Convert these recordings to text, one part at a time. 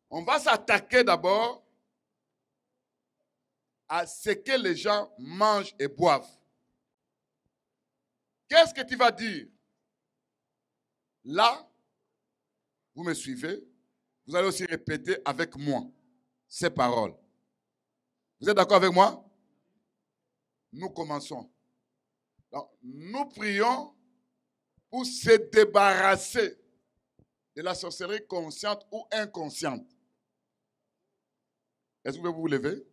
On va s'attaquer d'abord à ce que les gens mangent et boivent. Qu'est-ce que tu vas dire? Là, vous me suivez, vous allez aussi répéter avec moi ces paroles. Vous êtes d'accord avec moi? Nous commençons. Donc, nous prions pour se débarrasser de la sorcellerie consciente ou inconsciente. Est-ce que vous pouvez vous lever?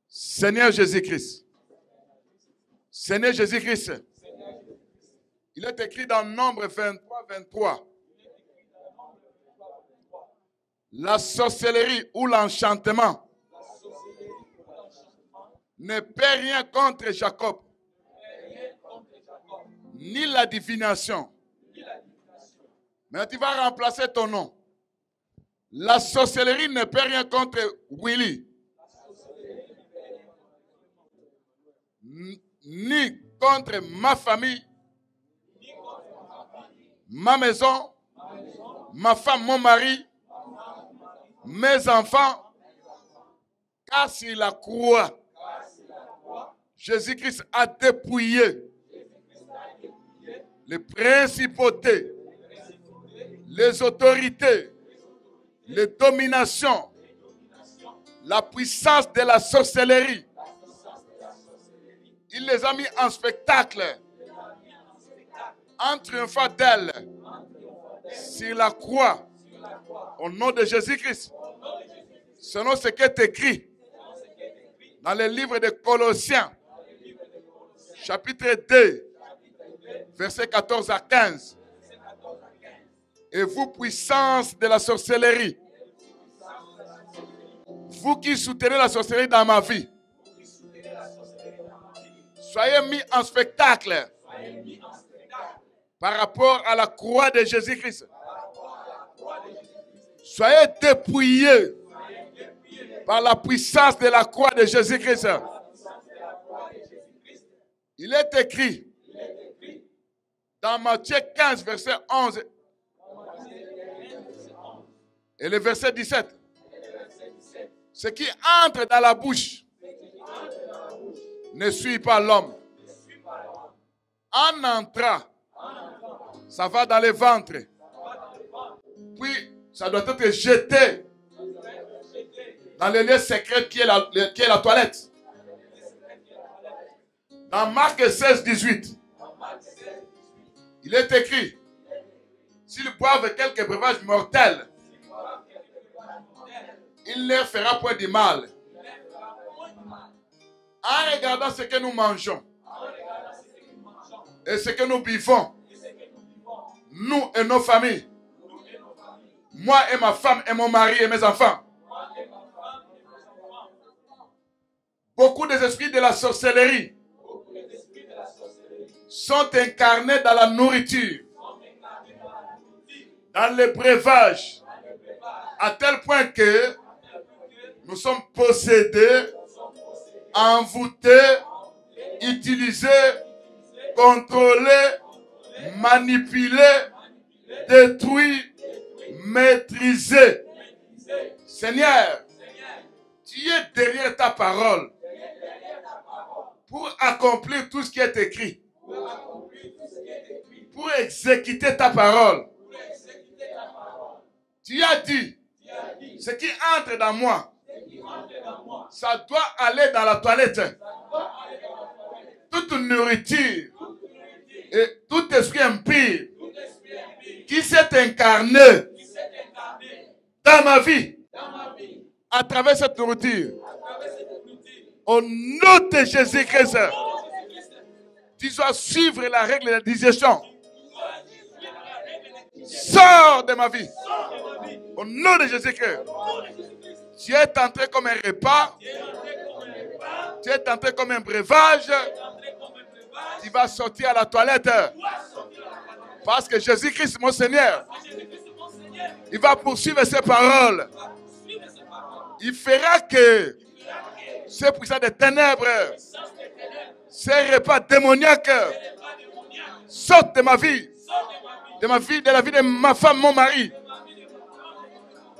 Seigneur Jésus-Christ. Seigneur Jésus-Christ. Il est écrit dans Nombre 23, 23. La sorcellerie ou l'enchantement ne peut rien contre Jacob, ni la divination. Mais tu vas remplacer ton nom. La sorcellerie ne peut rien contre Willy, ni contre ma famille, ma maison, ma femme, mon mari, mes enfants, car sur la croix, Jésus-Christ a dépouillé les principautés, les autorités, les dominations, la puissance de la sorcellerie. Il les a mis en spectacle en triomphant d'elle sur la croix au nom de Jésus-Christ. Selon ce qui est écrit dans le livre de Colossiens, chapitre 2, versets 14 à 15. Et vous, puissance de la sorcellerie, vous qui soutenez la sorcellerie dans ma vie, soyez mis en spectacle par rapport à la croix de Jésus-Christ. Soyez dépouillés par la puissance de la croix de Jésus-Christ. Il est écrit dans Matthieu 15, verset 11 et le verset 17. Ce qui entre dans la bouche ne suit pas l'homme. En entrant, ça va dans le ventre. Puis, ça doit être jeté dans le lieu secret qui est la toilette. Dans Marc 16, 18, il est écrit, s'ils boivent quelques breuvages mortels, il ne leur fera point de mal. En regardant ce que nous mangeons et ce que nous buvons, nous et nos familles, moi et ma femme et mon mari et mes enfants, beaucoup des esprits de la sorcellerie sont incarnés dans la nourriture, dans les breuvages, à tel point que nous sommes possédés, envoûtés, utilisés, contrôlés, manipulés, détruits, maîtrisés. Seigneur, tu es derrière ta parole pour accomplir tout ce qui est écrit, pour exécuter ta parole. Tu as dit, ce qui entre dans moi, ça doit aller dans la toilette. Toute nourriture et tout esprit impur qui s'est incarné dans ma vie à travers cette nourriture, au nom de Jésus-Christ, tu dois suivre la règle de la digestion. Sors de ma vie. Au nom de Jésus-Christ. Tu es entré comme un repas. Tu es entré comme un breuvage. Tu vas sortir à la toilette. Parce que Jésus-Christ, mon Seigneur, il va poursuivre ses paroles. Il fera que ces puissants des ténèbres, ces repas démoniaques, Sorte de ma vie. De ma vie, de la vie de ma femme, mon mari.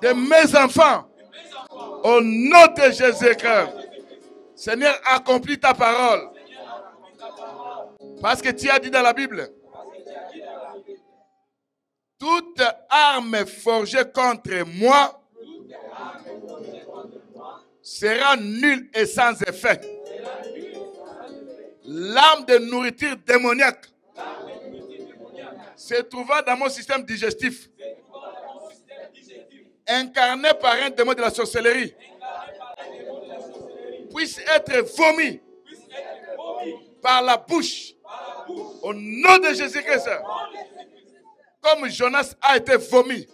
De mes enfants. Au nom de Jésus-Christ. Seigneur, accomplis ta parole. Parce que tu as dit dans la Bible, toute arme forgée contre moi sera nulle et sans effet. L'arme de nourriture démoniaque se trouvant dans mon système digestif, incarné par un démon de la sorcellerie, puisse être vomi par la bouche au nom de Jésus-Christ, comme Jonas a été vomi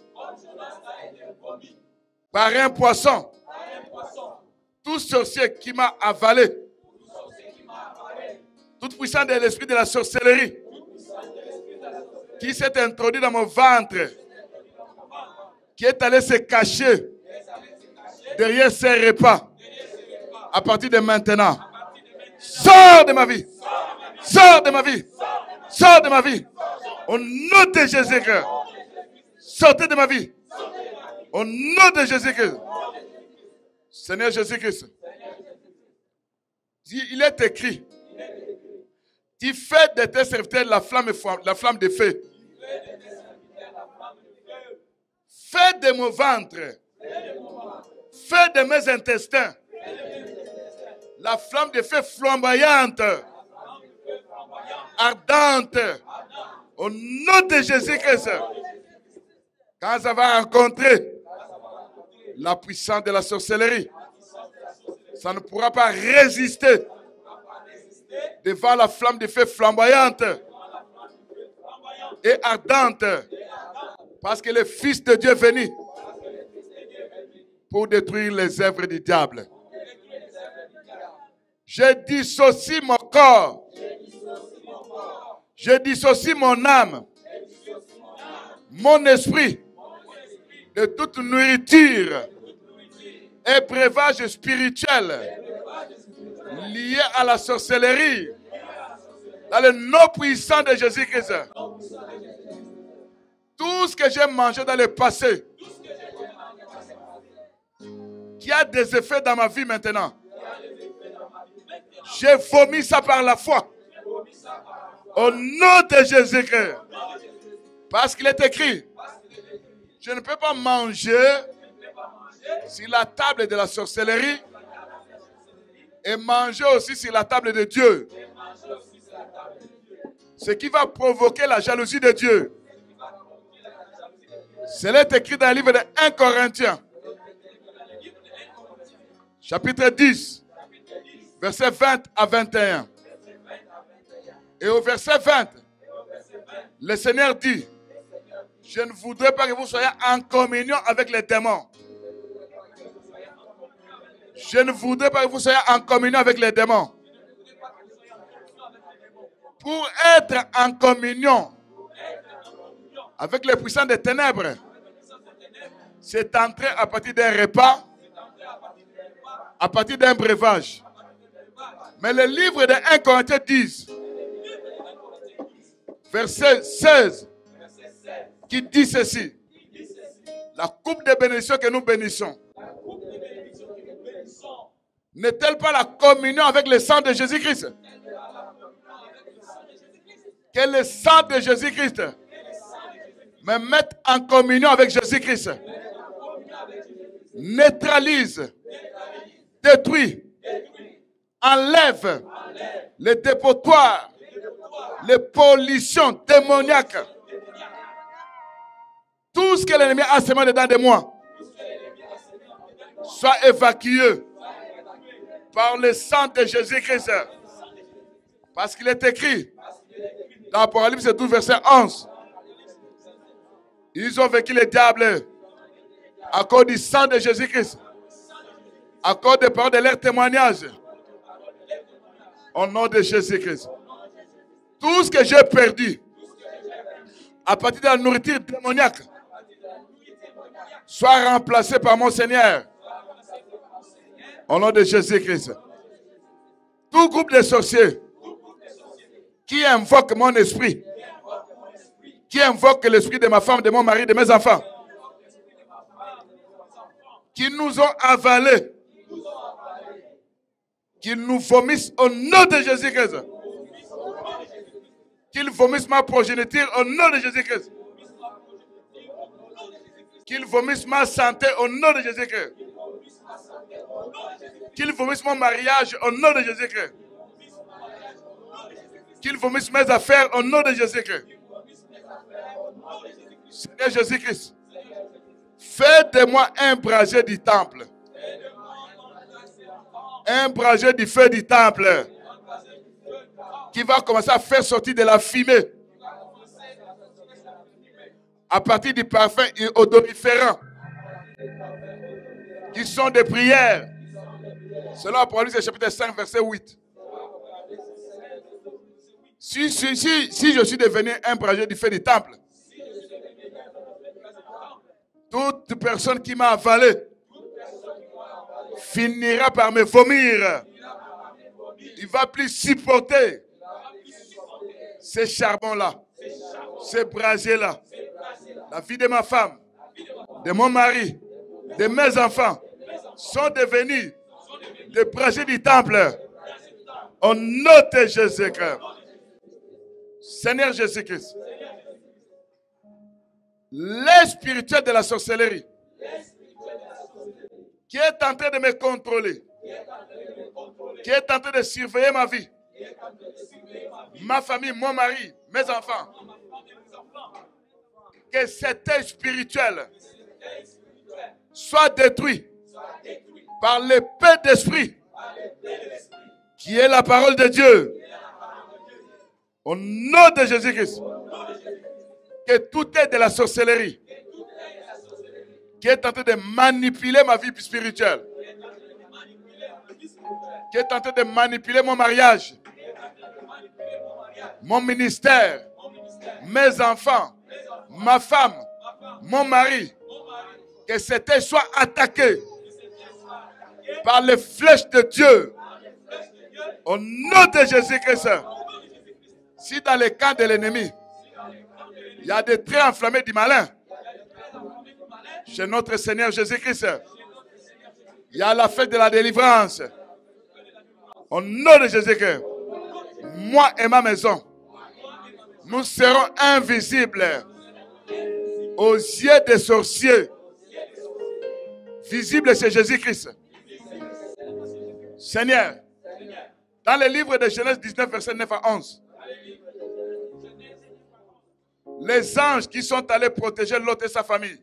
par un poisson. Tout sorcier qui m'a avalé, toute puissance de l'esprit de la sorcellerie qui s'est introduit dans mon ventre, qui est allé se cacher derrière ces repas, à partir de maintenant, sors de ma vie, sors de ma vie, sors de ma vie, au nom de Jésus-Christ, sortez de ma vie, au nom de Jésus-Christ. Seigneur Jésus-Christ, il est écrit, tu fais de tes serviteurs la flamme de feu. Fais de mon ventre, fais de mes intestins la flamme de feu flamboyante, ardente, au nom de Jésus-Christ. Quand ça va rencontrer la puissance de la sorcellerie, ça ne pourra pas résister devant la flamme de feu flamboyante et ardente, parce que le Fils de Dieu est venu pour détruire les œuvres du diable. Je dissocie mon corps, je dissocie mon âme, mon esprit de toute nourriture et breuvage spirituel lié à la sorcellerie dans le nom puissant de Jésus-Christ. Tout ce que j'ai mangé dans le passé qui a des effets dans ma vie maintenant, j'ai vomi ça par la foi au nom de Jésus-Christ, parce qu'il est écrit, je ne peux pas manger sur la table de la sorcellerie et manger aussi sur la table de Dieu, ce qui va provoquer la jalousie de Dieu. Cela est écrit dans le livre de 1 Corinthiens, chapitre 10, versets 20 à 21. Et au verset 20, le Seigneur dit, je ne voudrais pas que vous soyez en communion avec les démons. Je ne voudrais pas que vous soyez en communion avec les démons. Pour être en communion avec les puissants des ténèbres, c'est entrer à partir d'un repas, à partir d'un breuvage. Mais le livre de 1 Corinthiens 10, verset 16, qui dit ceci, la coupe de bénédiction que nous bénissons, n'est-elle pas la communion avec le sang de Jésus-Christ? Que le sang de Jésus-Christ me mette en communion avec Jésus-Christ, neutralise, détruit, enlève les dépotoirs, les pollutions démoniaques, tout ce que l'ennemi a semé dedans de moi, soit évacué par le sang de Jésus-Christ. Parce qu'il est écrit dans Apocalypse 12, verset 11, ils ont vaincu le diable à cause du sang de Jésus-Christ, à cause des paroles de leur témoignage. Au nom de Jésus-Christ. Tout ce que j'ai perdu à partir de la nourriture démoniaque soit remplacé par mon Seigneur. Au nom de Jésus-Christ. Tout groupe de sorciers qui invoque mon esprit qui invoque l'esprit de ma femme, de mon mari, de mes enfants, qui nous ont avalés, qu'ils nous vomissent au nom de Jésus-Christ. Qu'ils vomissent ma progéniture au nom de Jésus-Christ. Qu'ils vomissent ma santé au nom de Jésus-Christ. Qu'ils vomissent mon mariage au nom de Jésus-Christ. Qu'ils vomissent mes affaires au nom de Jésus-Christ. Seigneur Jésus-Christ, fais de moi un brasier du temple. Un brasier du feu du temple qui va commencer à faire sortir de la fumée à partir du parfum odoriférant qui sont des prières. Selon Apocalypse chapitre 5 verset 8. Si je suis devenu un brasier du feu du temple, toute personne qui m'a avalé finira par me vomir. Il ne va plus supporter ces charbons-là, ces brasiers-là. La vie de ma femme, de mon mari, de mes enfants sont devenus des brasiers du temple. Au nom de Jésus-Christ. Seigneur Jésus-Christ, l'esprit spirituel de la sorcellerie qui est en train de me contrôler, qui est en train de surveiller ma vie, ma famille, mon mari, mes enfants, que cet esprit spirituel soit détruit par l'épée d'esprit qui est la parole de Dieu. Au nom de Jésus-Christ, que tout est de la sorcellerie qui est en train de manipuler ma vie spirituelle, qui est en train de manipuler mon mariage, mon ministère, mes enfants, ma femme, mon mari, que cet esprit soit attaqué par les flèches de Dieu. Au nom de Jésus-Christ. Si dans le camp de l'ennemi, il y a des traits enflammés du malin, chez notre Seigneur Jésus-Christ, il y a la fête de la délivrance. Au nom de Jésus-Christ, moi et ma maison, nous serons invisibles aux yeux des sorciers, visibles chez Jésus-Christ. Seigneur, dans le livre de Genèse 19, verset 9 à 11, les anges qui sont allés protéger Lot et sa famille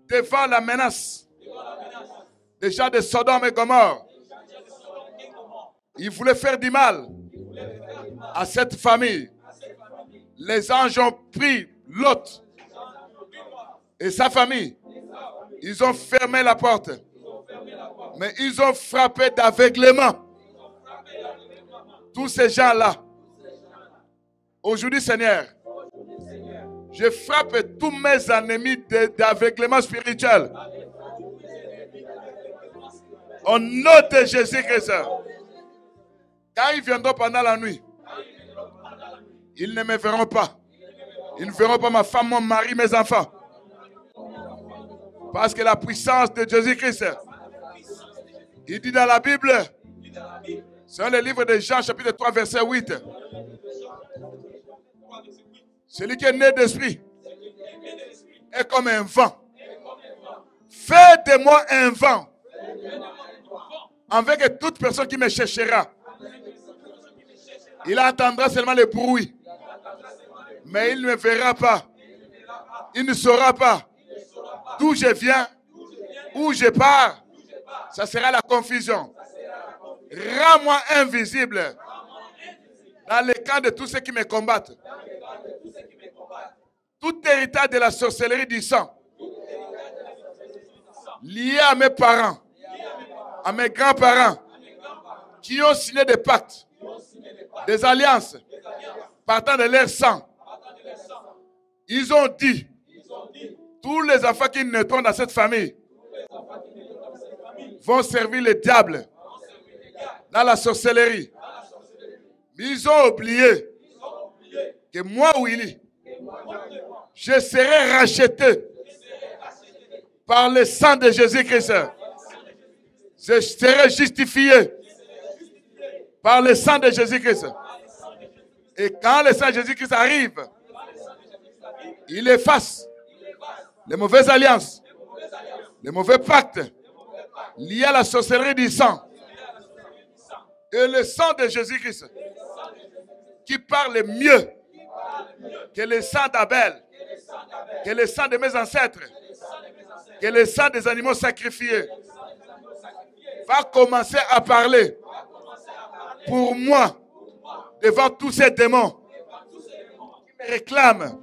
devant la menace des gens de Sodome et Gomorrhe, ils voulaient faire du mal à cette famille. Les anges ont pris Lot et sa famille. Ils ont fermé la porte. Mais ils ont frappé d'aveuglement tous ces gens-là. Aujourd'hui, Seigneur, je frappe tous mes ennemis d'aveuglement spirituel. Au nom de Jésus-Christ. Quand ils viendront pendant la nuit, ils ne me verront pas. Ils ne verront pas ma femme, mon mari, mes enfants. Parce que la puissance de Jésus-Christ, il dit dans la Bible, c'est le livre de Jean, chapitre 3, verset 8. Celui qui est né d'esprit est comme un vent. Fais de moi un vent, avec toute personne qui me cherchera. Il entendra seulement le bruit, mais il ne me verra pas. Il ne saura pas d'où je viens, où je pars. Ça sera la confusion. Rends-moi invisible dans le camp de tous ceux qui me combattent. Tout héritage de la sorcellerie du sang, lié à mes parents, à mes grands-parents, qui ont signé des pactes, des alliances, partant de leur sang. Ils ont dit, tous les enfants qui naîtront dans cette famille vont servir le diable dans la sorcellerie. Mais ils ont oublié que moi, Willy, je serai racheté par le sang de Jésus-Christ. Je serai justifié par le sang de Jésus-Christ. Et quand le sang de Jésus-Christ arrive, il efface les mauvaises alliances, les mauvais pactes liés à la sorcellerie du sang. Et le sang de Jésus-Christ qui parle mieux que le sang d'Abel, que le sang de mes ancêtres, que le sang des animaux sacrifiés, va commencer à parler pour moi devant tous ces démons qui me réclament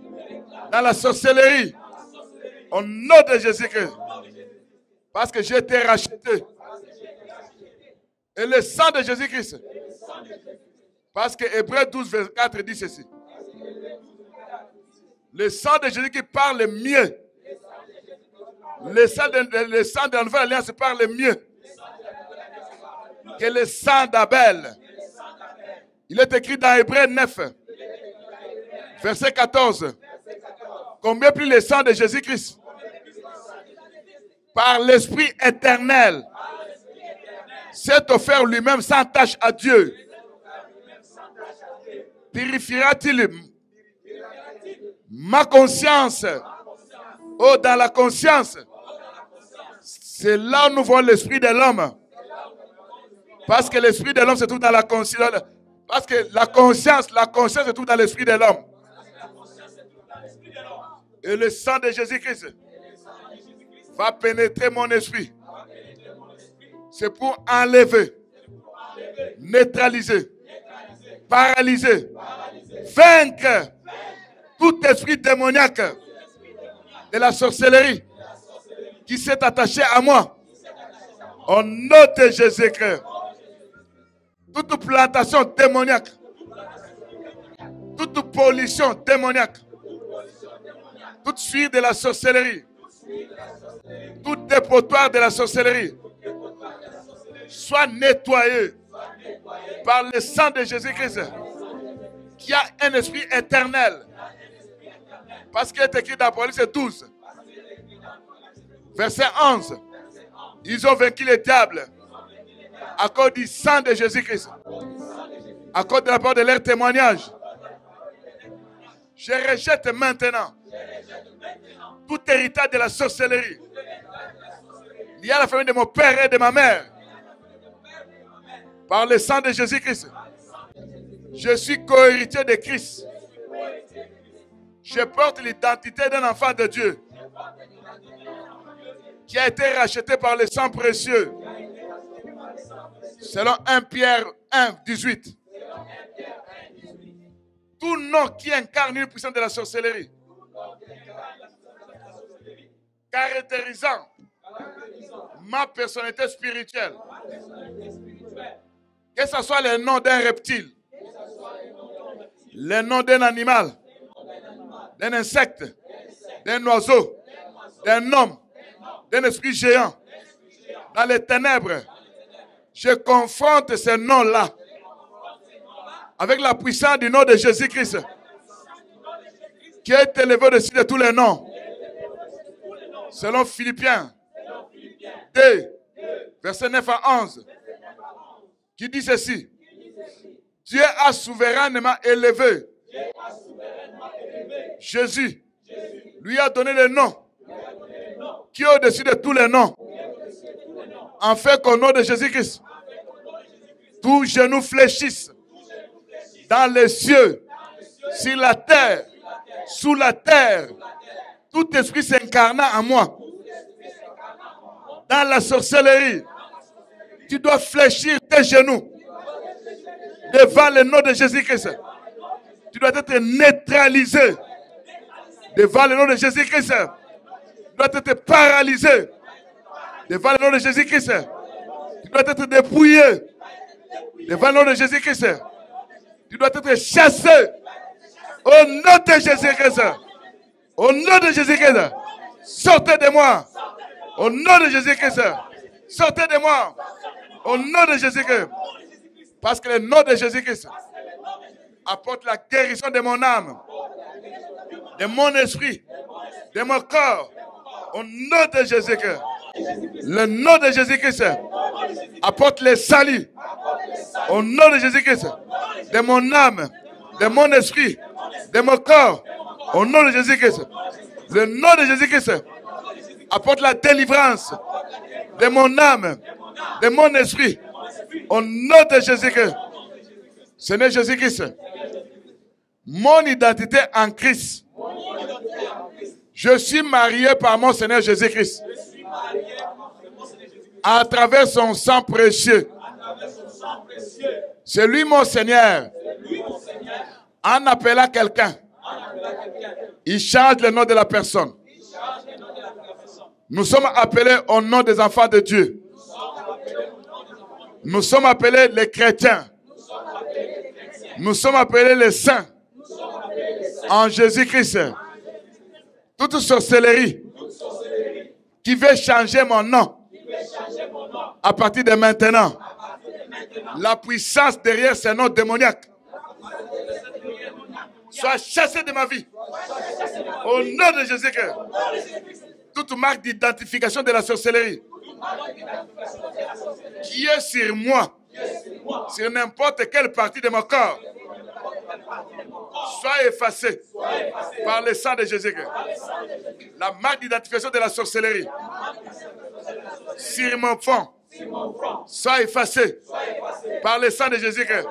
dans la sorcellerie au nom de Jésus-Christ. Parce que j'ai été racheté. Et le sang de Jésus-Christ. Parce que Hébreux 12, 24 dit ceci. Le sang de Jésus qui parle mieux. Le sang de la nouvelle alliance parle mieux que le sang d'Abel. Il est écrit dans Hébreux 9, verset 14. Combien plus le sang de Jésus-Christ, par l'Esprit éternel, s'est offert lui-même sans tâche à Dieu. Purifiera-t-il ma conscience? Oh, dans la conscience, c'est là où nous voyons l'esprit de l'homme. Parce que l'esprit de l'homme se trouve dans la conscience. Parce que la conscience se trouve dans l'esprit de l'homme. Et le sang de Jésus-Christ va pénétrer mon esprit. C'est pour enlever, neutraliser, paralyser, vaincre tout esprit démoniaque de la sorcellerie qui s'est attaché à moi. Au nom de Jésus-Christ. Toute plantation démoniaque, toute pollution démoniaque, toute suite de la sorcellerie, tout dépotoir de la sorcellerie soit nettoyé par le sang de Jésus-Christ qui a un esprit éternel. Parce qu'il est écrit dans Apocalypse 12, verset 11, ils ont vaincu le diable à cause du sang de Jésus-Christ, à cause de la part de leur témoignage. Je rejette maintenant tout héritage de la sorcellerie lié à la famille de mon père et de ma mère. Par le sang de Jésus-Christ, je suis co-héritier de Christ. Je porte l'identité d'un enfant de Dieu qui a été racheté par le sang précieux. Selon 1 Pierre 1, 18. Tout nom qui incarne une puissance de la sorcellerie, caractérisant ma personnalité spirituelle, que ce soit le nom d'un reptile, le nom d'un animal, d'un insecte, d'un oiseau, d'un homme, d'un esprit géant, dans les ténèbres, je confronte ce nom-là avec la puissance du nom de Jésus-Christ qui est élevé au-dessus de tous les noms. Selon Philippiens 2, verset 9 à 11, qui dit ceci. Dieu a souverainement élevé Jésus, lui a donné le nom qui est au-dessus de tous les noms, en fait qu'au nom de Jésus-Christ, tous genoux fléchissent dans les cieux, sur la terre, sous la terre, tout esprit s'incarnant en moi. Dans la sorcellerie, tu dois fléchir tes genoux devant le nom de Jésus-Christ. Tu dois être neutralisé devant le nom de Jésus-Christ. Tu dois être paralysé devant le nom de Jésus-Christ. Tu dois être dépouillé devant le nom de Jésus-Christ. Tu dois être chassé au nom de Jésus-Christ. Au nom de Jésus-Christ. Sortez de moi. Au nom de Jésus-Christ. Sortez de moi. Au nom de Jésus-Christ. Parce que le nom de Jésus-Christ apporte la guérison de mon âme, de mon esprit, de mon corps. Au nom de Jésus-Christ. Le nom de Jésus-Christ apporte le salut. Au nom de Jésus-Christ. De mon âme, de mon esprit, de mon corps. Au nom de Jésus-Christ. Le nom de Jésus-Christ apporte la délivrance de mon âme, de mon esprit. Au nom de Jésus-Christ. Seigneur Jésus-Christ. Mon identité en Christ. Je suis marié par mon Seigneur Jésus-Christ. À travers son sang précieux. C'est lui mon Seigneur. En appelant quelqu'un, il change le nom de la personne. Nous sommes appelés au nom des enfants de Dieu. Nous sommes appelés les chrétiens. Nous sommes appelés les saints. En Jésus-Christ. Toute sorcellerie qui veut changer mon nom à partir de maintenant. La puissance derrière ces noms démoniaques soit chassée de ma vie. Au nom de Jésus-Christ. Toute marque d'identification de la sorcellerie qui est sur moi, sur n'importe quelle partie de mon corps, soit effacée par le sang de Jésus-Christ. La marque d'identification de la sorcellerie sur mon front, soit effacée par le sang de Jésus-Christ.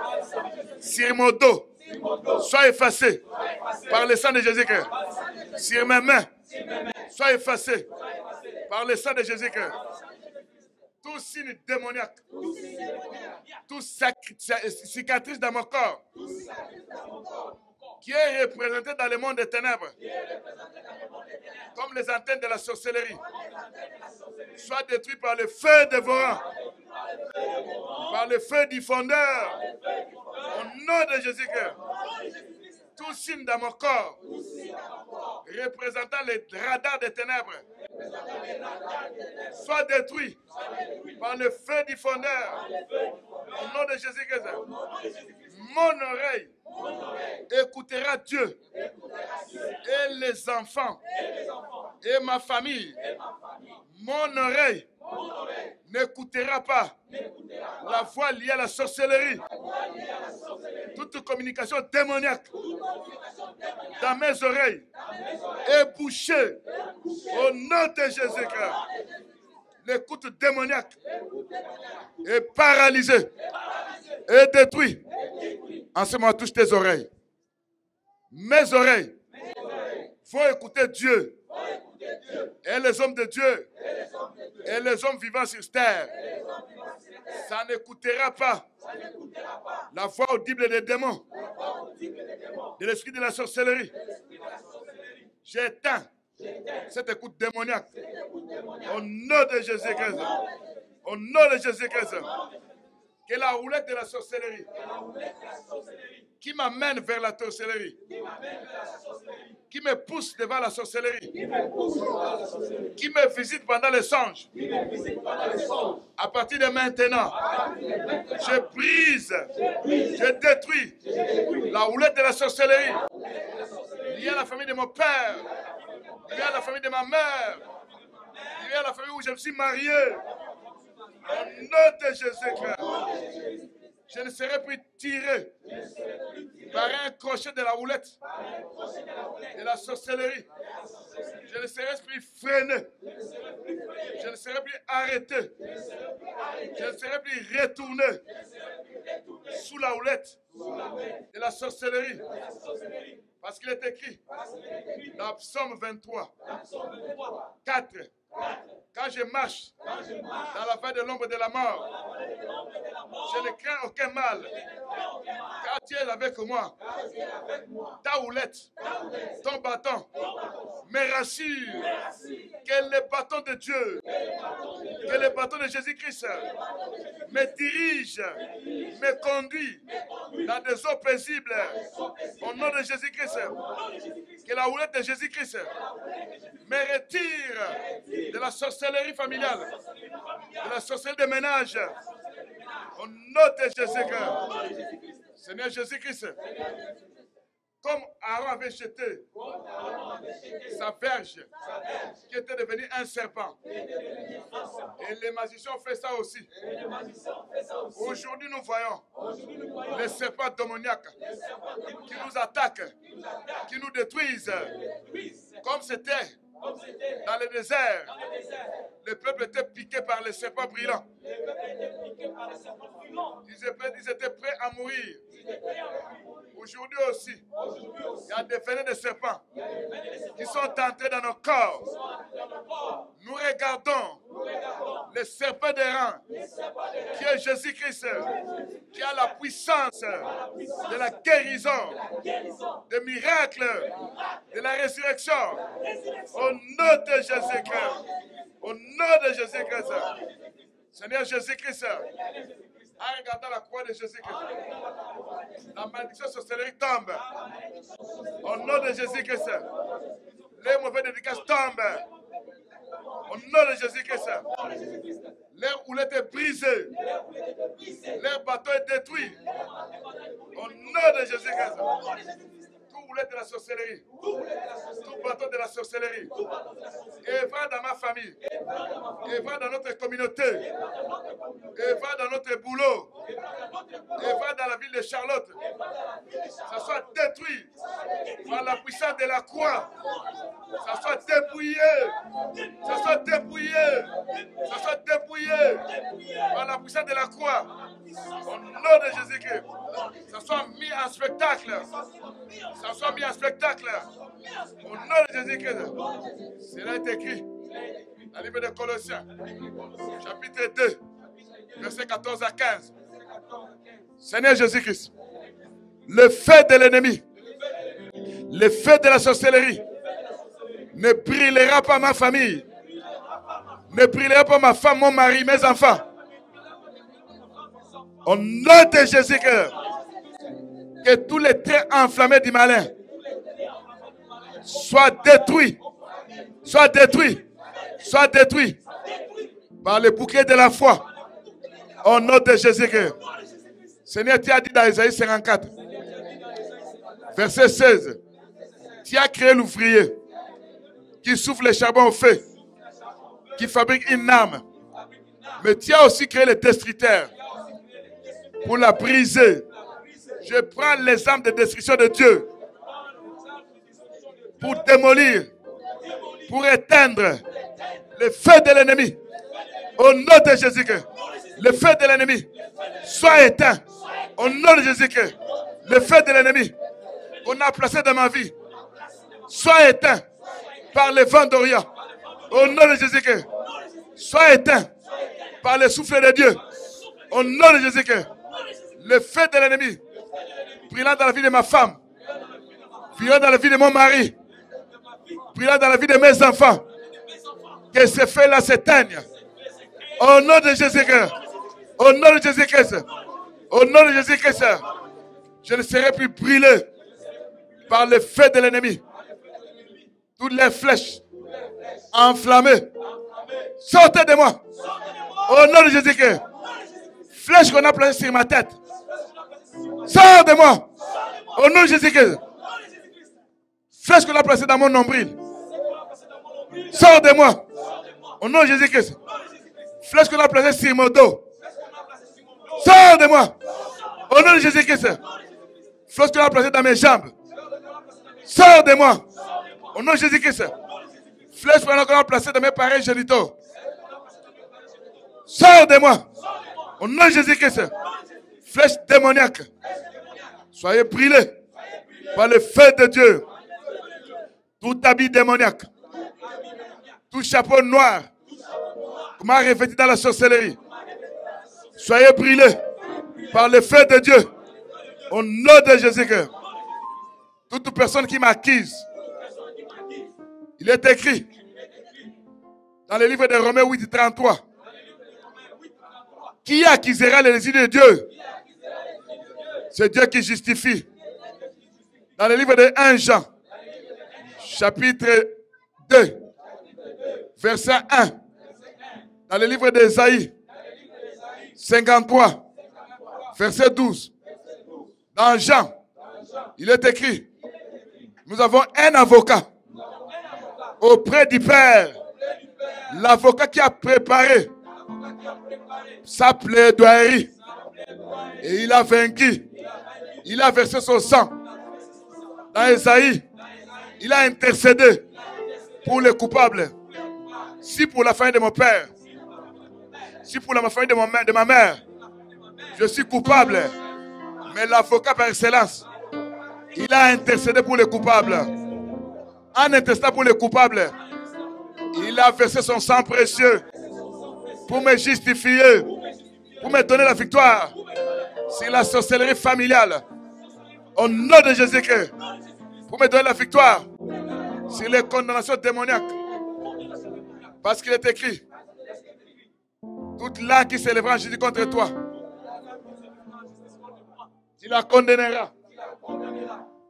Sur mon dos, soit effacée par le sang de Jésus-Christ. Sur mes mains, soit effacée par le sang de Jésus-Christ. Tout signe démoniaque, toute cicatrice dans mon corps qui est représenté dans le monde des ténèbres, comme les antennes de la sorcellerie, soit détruit par le feu dévorant, par le feu diffondeur, au nom de Jésus-Christ. Tout signe dans mon corps représentant les radars des ténèbres soit détruit par le feu diffondeur, au nom de Jésus-Christ. Mon oreille écoutera Dieu et les enfants et ma famille. Mon oreille n'écoutera pas la voix liée à la sorcellerie. Toute communication démoniaque dans mes oreilles est bouchée au nom de Jésus-Christ. L'écoute démoniaque est paralysée et détruite. En ce moment, touche tes oreilles. Mes oreilles vont écouter Dieu et les hommes de Dieu et les hommes vivants sur terre. Ça n'écoutera pas la voix audible des démons, de l'esprit de la sorcellerie. J'éteins cette écoute démoniaque au nom de Jésus-Christ. Au nom de Jésus-Christ. Que la roulette de la sorcellerie qui m'amène vers la sorcellerie, qui me pousse devant la sorcellerie, qui me visite pendant les songes, à partir de maintenant, je brise, je détruis la roulette de la sorcellerie liée à la famille de mon père, liée à la famille de ma mère, liée à la famille où je me suis marié. Au nom de Jésus-Christ, je ne serai plus tiré par un crochet de la roulette de la sorcellerie. Je ne serai plus freiné. Je ne serai plus arrêté. Je ne serai plus retourné sous la roulette de la sorcellerie. Parce qu'il est écrit dans Psaume 23, 4. Quand je marche dans la vallée de l'ombre de la mort, je ne crains aucun mal, car tu es avec moi. Ta houlette, ton bâton, me rassure. Que le bâton de Dieu, que le bâton de Jésus-Christ me dirige, me conduit dans des eaux paisibles. Au nom de Jésus-Christ, que la houlette de Jésus-Christ me retire de la sorcellerie familiale, de la sorcellerie de ménage. Au nom de Jésus-Christ. Seigneur Jésus-Christ. Comme Aaron avait jeté sa verge qui était devenue un serpent. Et les magiciens ont fait ça aussi. Aujourd'hui, nous voyons les serpents démoniaques qui nous attaquent, qui nous détruisent. Comme c'était dans le désert, le peuple était piqué par les serpents brillants. Ils étaient prêts à mourir. Aujourd'hui aussi, il y a des venins de serpents qui sont entrés dans nos corps. Nous regardons le serpent d'Aaron, qui est Jésus-Christ, qui a la puissance de la guérison, des miracles, de la résurrection. Au nom de Jésus-Christ. Au nom de Jésus-Christ. Seigneur Jésus-Christ. En regardant la croix de Jésus-Christ, la malédiction sorcellerie tombe. Au nom de Jésus-Christ, les mauvais dédicaces tombent. Au nom de Jésus-Christ, leur houlette est brisée. Leur bateau est détruit. Au nom de Jésus-Christ. Tout houlette de la sorcellerie, tout bateau de la sorcellerie, et va dans ma famille, et va dans notre communauté, et va dans notre boulot, et va dans la ville de Charlotte. Ça soit détruit par la puissance de la croix. Ça soit dépouillé. Ça soit dépouillé. Ça soit dépouillé par la puissance de la croix. Au nom de Jésus-Christ. Ça soit mis en spectacle. Ça soit mis en spectacle. Au nom de Jésus-Christ. Cela est écrit dans le livre de Colossiens, chapitre 2, versets 14 à 15. Seigneur Jésus-Christ, le feu de l'ennemi, le feu de la sorcellerie ne brûlera pas ma famille, ne brûlera pas ma femme, mon mari, mes enfants. Au nom de Jésus-Christ, que tous les traits enflammés du malin soient détruits, soient détruits, soient détruits par le bouclier de la foi. Au nom de Jésus-Christ. Seigneur, tu as dit dans Isaïe 54, verset 16, tu as créé l'ouvrier qui souffle le charbon au feu, qui fabrique une arme. Mais tu as aussi créé le destructeur pour la briser. Je prends les armes de destruction de Dieu pour démolir, pour éteindre le feu de l'ennemi. Au nom de Jésus-Christ, le feu de l'ennemi soit éteint. Au nom de Jésus-Christ, le feu de l'ennemi qu'on a placé dans ma vie soit éteint par le vent d'Orient. Au nom de Jésus-Christ, soit éteint par le souffle de Dieu. Au nom de Jésus-Christ, le feu de l'ennemi brûlant dans la vie de ma femme, brûlant dans la vie de mon mari, brûlant dans la vie de mes enfants, que ce feu-là s'éteigne. Au nom de Jésus-Christ, au nom de Jésus-Christ, au nom de Jésus-Christ, je ne serai plus brûlé par le feu de l'ennemi. Toutes les flèches enflammées, sortez de moi. Au nom de Jésus-Christ, flèche qu'on a placée sur ma tête, sors de moi. Au nom de Jésus-Christ, flèche qu'on a placée dans mon nombril, sors de moi. Au nom de Jésus-Christ, flèche qu'on a placée sur mon dos, sors de moi. Au nom de Jésus-Christ, flèche qu'on a placée dans mes jambes, sors de moi. Au nom de Jésus-Christ, flèche qu'on a placée dans mes pareils génitaux, sors de moi. Au nom de Jésus-Christ, flèche démoniaque, soyez brûlés par le feu de Dieu. Tout habit démoniaque, tout chapeau noir, comment revêtu dans la sorcellerie, soyez brûlés par le feu de Dieu. Au nom de Jésus-Christ, toute personne qui m'accuse, il est écrit dans le livre de Romains 8, 33. Qui accusera les désirs de Dieu? C'est Dieu qui justifie. Dans le livre de 1 Jean, chapitre 2, verset 1. Dans le livre d'Ésaïe 53, Verset 12. Dans Jean, il est écrit, nous avons un avocat auprès du Père. L'avocat qui a préparé sa plaidoirie. Et il a vaincu. Il a versé son sang. Dans Esaïe, il a intercédé pour les coupables. Si pour la famille de mon père, si pour la famille de ma mère, je suis coupable. Mais l'avocat par excellence, il a intercédé pour les coupables. En intercédant pour les coupables, il a versé son sang précieux pour me justifier, pour me donner la victoire sur la sorcellerie familiale. Au nom de Jésus-Christ, pour me donner la victoire sur les condamnations démoniaques. Parce qu'il est écrit, toute langue qui s'élèvera en Jésus contre toi, tu la condamneras.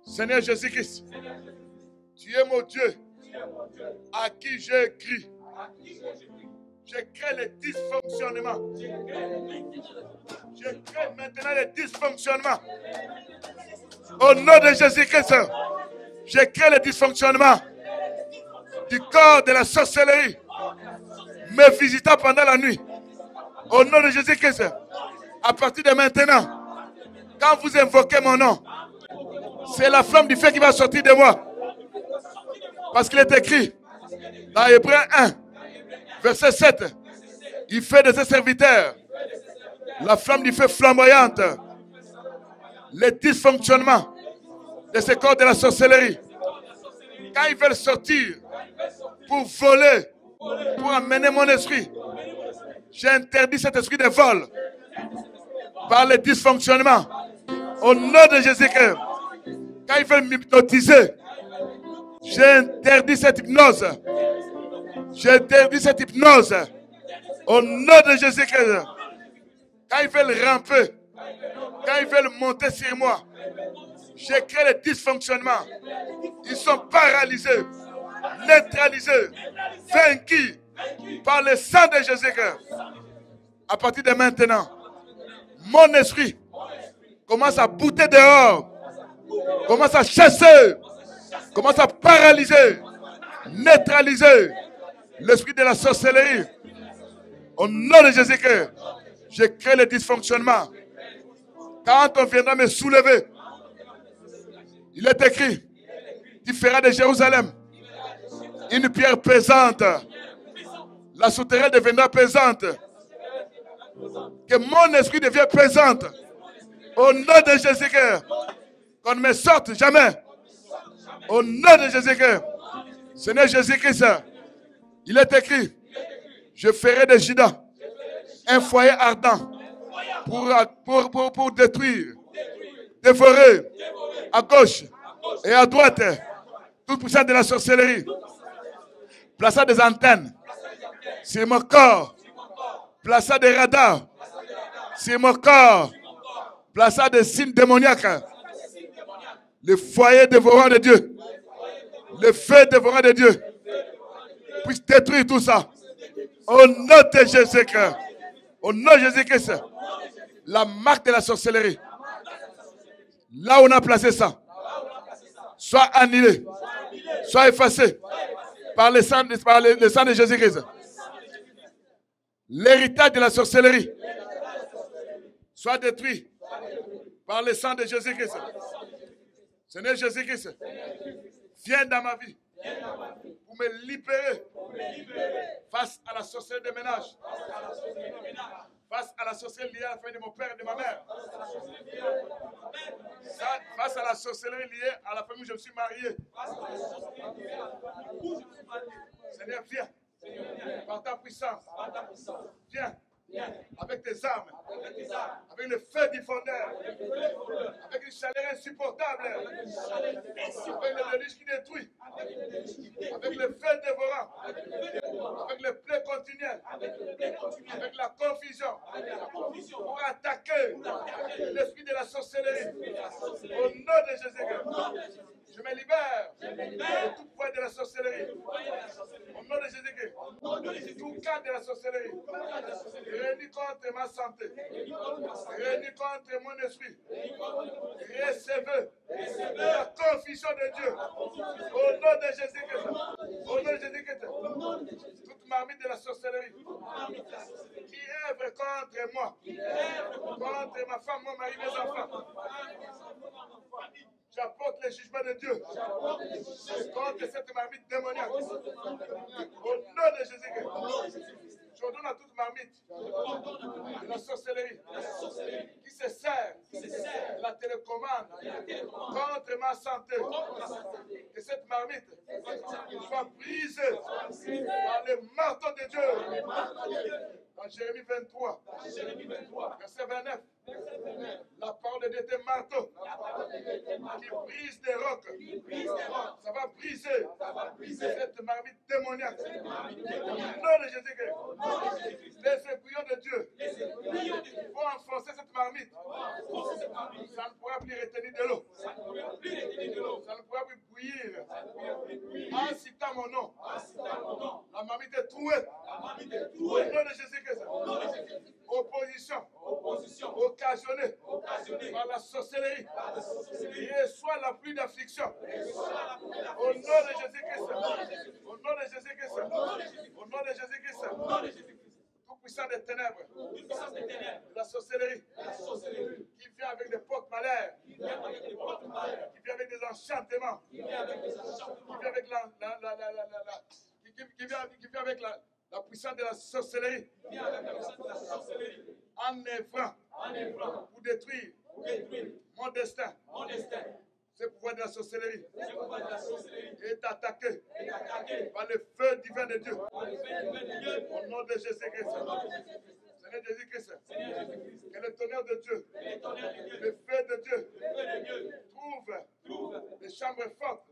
Seigneur Jésus-Christ, tu es mon Dieu à qui j'ai cru. Je crée les dysfonctionnements. Je crée maintenant les dysfonctionnements. Au nom de Jésus-Christ, je crée les dysfonctionnements du corps de la sorcellerie me visitant pendant la nuit. Au nom de Jésus-Christ, à partir de maintenant, quand vous invoquez mon nom, c'est la flamme du feu qui va sortir de moi. Parce qu'il est écrit dans Hébreux 1, verset 7, il fait de ses serviteurs la flamme du feu flamboyante, les dysfonctionnements de ce corps de la sorcellerie. Quand ils veulent sortir pour voler, pour amener mon esprit, j'interdis cet esprit de vol par les dysfonctionnements. Au nom de Jésus-Christ, quand ils veulent m'hypnotiser, j'interdis cette hypnose. J'interdis cette hypnose. Au nom de Jésus-Christ, quand ils veulent ramper, quand ils veulent monter sur moi, je crée les dysfonctionnements. Ils sont paralysés, neutralisés, vaincus par le sang de Jésus-Christ. À partir de maintenant, mon esprit commence à bouter dehors, commence à chasser, commence à paralyser, neutraliser l'esprit de la sorcellerie. Au nom de Jésus-Christ, je crée les dysfonctionnements. Quand on viendra me soulever, il est écrit, tu feras de Jérusalem une pierre pesante. La souterraine deviendra pesante. Que mon esprit devienne pesante. Au nom de Jésus-Christ, qu'on ne me sorte jamais. Au nom de Jésus-Christ, Seigneur Jésus-Christ, il est écrit, je ferai de Juda un foyer ardent pour détruire, dévorer à gauche et à droite toute puissance de la sorcellerie. Plaça des antennes sur mon corps, plaça des radars sur mon corps, plaça des signes démoniaques. Le foyer dévorant de Dieu, le feu dévorant de Dieu puisse détruire tout ça. Au nom de Jésus-Christ, au nom de Jésus-Christ, la marque de la sorcellerie, là où on a placé ça, soit annulé, soit effacé par le sang de Jésus-Christ. L'héritage de la sorcellerie soit détruit par le sang de Jésus-Christ. Seigneur Jésus-Christ, viens dans ma vie pour me libérer face à la sorcellerie de ménage, face à la sorcellerie liée à la famille de mon père et de ma mère, face à la sorcellerie liée à la famille où je me suis marié. Seigneur, viens par ta puissance. Viens avec tes armes, avec le feu du fondeur, avec une chaleur insupportable, avec le déluge qui détruit, avec le feu dévorant, avec le plaies continuel, avec la confusion, pour attaquer l'esprit de la sorcellerie. Au nom de Jésus-Christ, je me libère de tout poids de la sorcellerie. Au nom de Jésus-Christ, Tout cas de la sorcellerie. Réunis contre ma santé. Réunis contre mon esprit. Recevez la confusion de Dieu. Au nom de Jésus-Christ. Au nom de Jésus-Christ. Toute marmite de la sorcellerie qui œuvre contre moi, contre ma femme, mon mari, mes enfants. J'apporte le jugement de Dieu contre cette marmite démoniaque. Au nom de Jésus-Christ. Je donne à toute marmite de la sorcellerie qui se sert de la télécommande contre ma santé. Que cette marmite soit brisée par le marteau de Dieu. Dans Jérémie 23, verset 29, la parole de Dieu est un marteau qui brise des rocs. Ça va briser cette marmite démoniaque. Au nom de Jésus-Christ, les aiguillons de Dieu vont enfoncer cette marmite. Ça ne pourra plus retenir de l'eau. Ça ne pourra plus bouillir. En citant mon nom, la marmite est trouée. Au nom de Jésus-Christ. Opposition occasionnée par la sorcellerie. Et soit la pluie d'affliction. Au nom de Jésus-Christ. Au nom de Jésus-Christ. Au nom de Jésus-Christ. Tout puissant des ténèbres. De la sorcellerie. Qui vient avec des portes malheurs. Qui vient avec des enchantements. Qui vient avec la puissance de la sorcellerie. En œuvrant pour détruire mon destin. Ce pouvoir de la sorcellerie est attaqué par le feu divin de Dieu. Au nom de Jésus-Christ. Seigneur Jésus-Christ, que le tonnerre de Dieu, le feu de Dieu, trouve les chambres fortes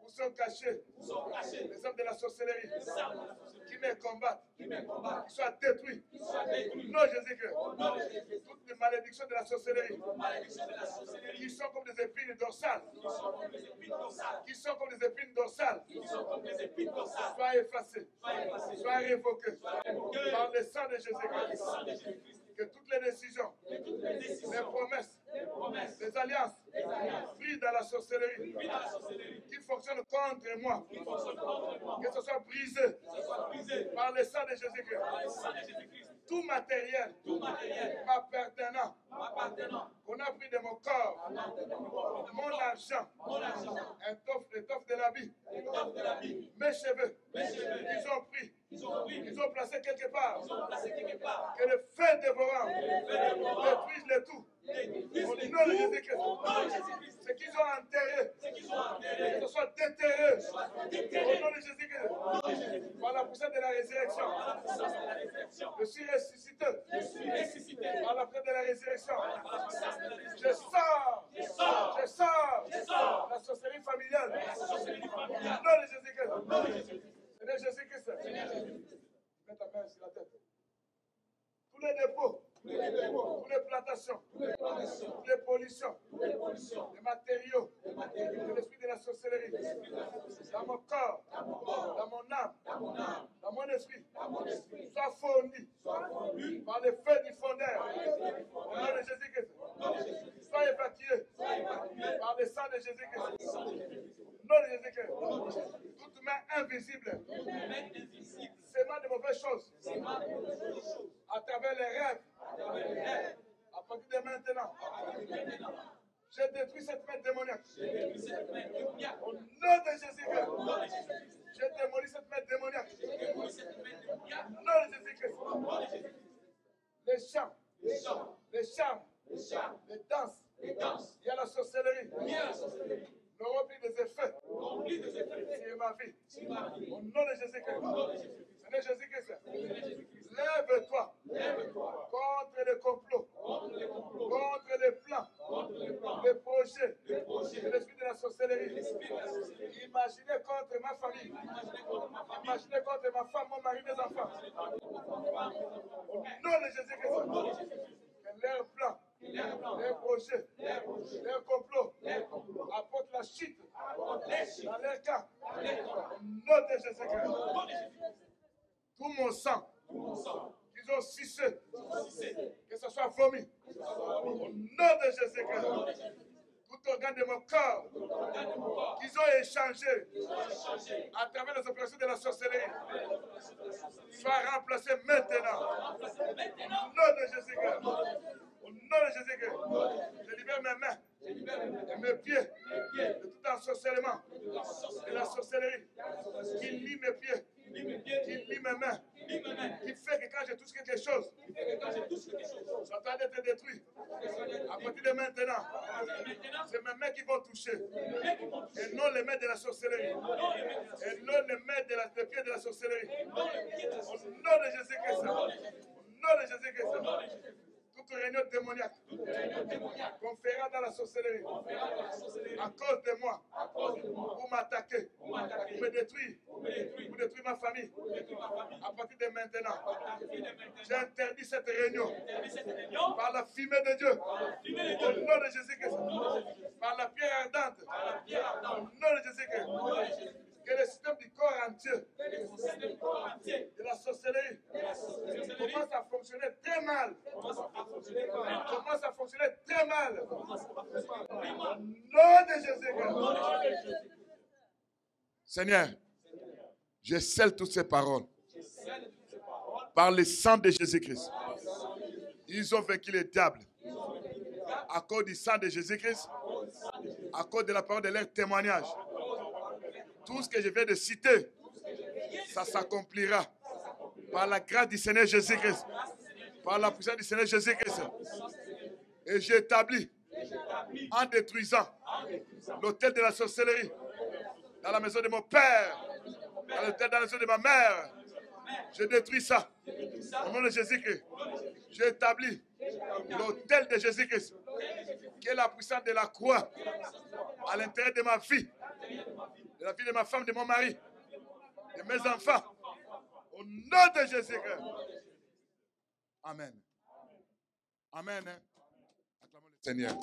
où sont cachés les hommes de la sorcellerie qui me combattent, qui soient détruits. Non, Jésus-Christ, toutes les malédictions de la sorcellerie qui sont comme des épines dorsales, qui sont comme des épines dorsales, soient effacées, soient révoquées par le sang de Jésus-Christ. Que toutes les décisions, les promesses, les alliances prises dans la sorcellerie qui fonctionnent contre moi, que ce soit brisé par le sang de Jésus-Christ. Tout matériel m'appartenant, qu'on a pris de mon corps, mon argent, l'étoffe de l'habit, mes cheveux, ils ont pris, ils ont placé quelque part. Que le feu dévorant détruise le tout. Au nom de Jésus-Christ. Ce qu'ils ont enterré, que ce soit déterré. Au nom de Jésus-Christ. Par la puissance de la résurrection. Je suis ressuscité. Par la puissance de la résurrection. Je sors la sorcellerie familiale. Au nom de Jésus-Christ. Seigneur Jésus-Christ. Mets ta main sur la tête. Tous les dépôts, toutes les plantations, toutes les pollutions, les matériaux, de l'esprit de la sorcellerie, dans mon corps, dans mon âme, dans mon esprit, soit fondu par le feu du fondeur, au nom de Jésus-Christ, soit évacué par le sang de Jésus-Christ, au nom de Jésus-Christ, toute main invisible, sémant de mauvaises choses, à travers les rêves, à partir de maintenant, j'ai détruit cette main démoniaque. Au nom de Jésus-Christ, j'ai démoli cette main démoniaque. Au nom de Jésus-Christ, les chants, les danses, il y a la sorcellerie. N'auront plus des effets sur ma vie. Au nom de Jésus-Christ. Seigneur Jésus-Christ, lève-toi contre les complots, contre les plans, les projets, l'esprit de la sorcellerie. Imaginez contre ma famille, imaginez contre ma femme, mon mari, mes enfants. Au nom de Jésus-Christ, que leurs plans, les projets, les complots apportent la chute dans leur camp. Au nom de Jésus-Christ. tout mon sang qu'ils ont sucé, que ce soit vomi. Au nom de Jésus-Christ, tout organe de mon corps qu'ils ont échangé à travers les opérations de la sorcellerie soit remplacé maintenant. Au nom de Jésus-Christ. Au nom de Jésus-Christ, je libère mes mains et mes pieds de tout ensorcellement et la sorcellerie qui lie mes pieds, qui lie mes mains, qui fait que quand je touche quelque chose, je suis en train d'être détruit. À partir de maintenant, c'est mes mains qui vont toucher et non les mains de la sorcellerie et non les mains des pieds de la sorcellerie. Au nom de Jésus-Christ, au nom de Jésus-Christ. Toute réunion démoniaque conférée dans la sorcellerie à cause de moi pour m'attaquer, pour me détruire, pour détruire ma famille. À partir de maintenant, j'interdis cette réunion par la fumée de Dieu, au nom de Jésus-Christ, par la pierre ardente, au nom de Jésus-Christ. Que le système du corps entier, de la sorcellerie, commence à fonctionner très mal. Commence à fonctionner très mal. Au nom de Jésus-Christ. Seigneur, je scelle toutes ces paroles par le sang de Jésus-Christ. Ils ont vaincu le diable à cause du sang de Jésus-Christ, à cause de la parole de leur témoignage. Tout ce que je viens de citer, ça s'accomplira par la grâce du Seigneur Jésus-Christ, par la puissance du Seigneur Jésus-Christ. Et j'établis, en détruisant l'autel de la sorcellerie, dans la maison de mon père, dans la maison de ma mère, je détruis ça. Au nom de Jésus-Christ, j'établis l'autel de Jésus-Christ, qui est la puissance de la croix, à l'intérieur de ma vie, de la vie de ma femme, de mon mari, de mes enfants. Au nom de Jésus-Christ. Amen. Amen. Acclamons le Seigneur.